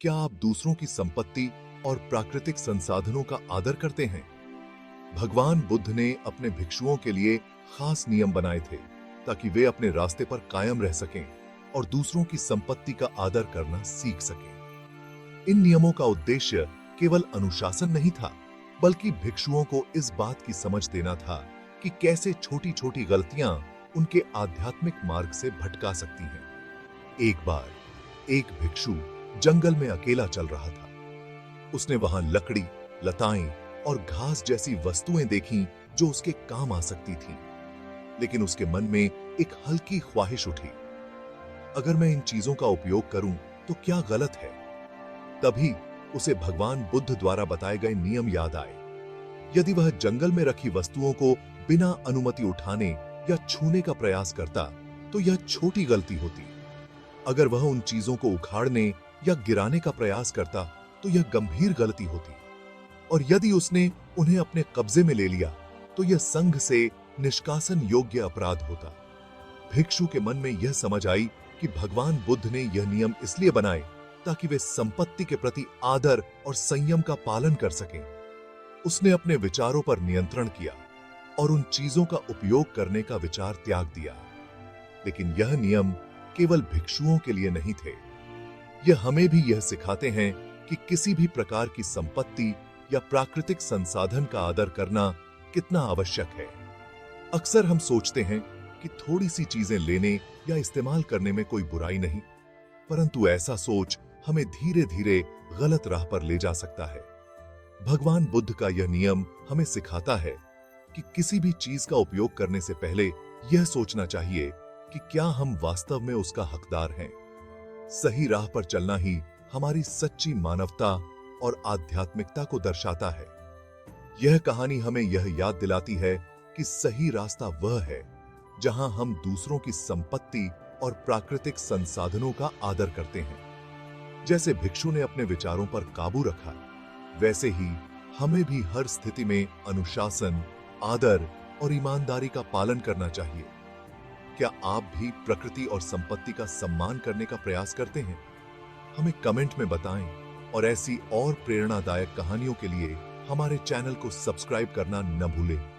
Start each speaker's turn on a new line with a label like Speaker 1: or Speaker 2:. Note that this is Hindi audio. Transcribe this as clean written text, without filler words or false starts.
Speaker 1: क्या आप दूसरों की संपत्ति और प्राकृतिक संसाधनों का आदर करते हैं? भगवान बुद्ध ने अपने भिक्षुओं के लिए खास नियम बनाए थे ताकि वे अपने रास्ते पर कायम रह सकें और दूसरों की संपत्ति का आदर करना सीख सकें। इन नियमों का उद्देश्य केवल अनुशासन नहीं था, बल्कि भिक्षुओं को इस बात की समझ देना था कि कैसे छोटी-छोटी गलतियां उनके आध्यात्मिक मार्ग से भटका सकती हैं। एक बार एक भिक्षु जंगल में अकेला चल रहा था। उसने वहां लकड़ी, लताएं और घास जैसी वस्तुएं देखीं जो उसके काम आ सकती थीं। लेकिन उसके मन में एक हल्की ख्वाहिश उठी, अगर मैं इन चीजों का उपयोग करूं तो क्या गलत है? तभी उसे भगवान बुद्ध द्वारा बताए गए नियम याद आए। यदि वह जंगल में रखी वस्तुओं को बिना अनुमति उठाने या छूने का प्रयास करता तो यह छोटी गलती होती। अगर वह उन चीजों को उखाड़ने या गिराने का प्रयास करता तो यह गंभीर गलती होती। और यदि उसने उन्हें अपने कब्जे में ले लिया तो यह संघ से निष्कासन योग्य अपराध होता। भिक्षु के मन में यह समझ आई कि भगवान बुद्ध ने यह नियम इसलिए बनाए ताकि वे संपत्ति के प्रति आदर और संयम का पालन कर सकें। उसने अपने विचारों पर नियंत्रण किया और उन चीजों का उपयोग करने का विचार त्याग दिया। लेकिन यह नियम केवल भिक्षुओं के लिए नहीं थे। यह हमें भी यह सिखाते हैं कि किसी भी प्रकार की संपत्ति या प्राकृतिक संसाधन का आदर करना कितना आवश्यक है। अक्सर हम सोचते हैं कि थोड़ी सी चीजें लेने या इस्तेमाल करने में कोई बुराई नहीं, परंतु ऐसा सोच हमें धीरे-धीरे गलत राह पर ले जा सकता है। भगवान बुद्ध का यह नियम हमें सिखाता है कि किसी भी चीज का उपयोग करने से पहले यह सोचना चाहिए कि क्या हम वास्तव में उसका हकदार हैं। सही राह पर चलना ही हमारी सच्ची मानवता और आध्यात्मिकता को दर्शाता है। यह कहानी हमें यह याद दिलाती है कि सही रास्ता वह है जहां हम दूसरों की संपत्ति और प्राकृतिक संसाधनों का आदर करते हैं। जैसे भिक्षु ने अपने विचारों पर काबू रखा, वैसे ही हमें भी हर स्थिति में अनुशासन, आदर और ईमानदारी का पालन करना चाहिए। क्या आप भी प्रकृति और संपत्ति का सम्मान करने का प्रयास करते हैं? हमें कमेंट में बताएं और ऐसी और प्रेरणादायक कहानियों के लिए हमारे चैनल को सब्सक्राइब करना न भूलें।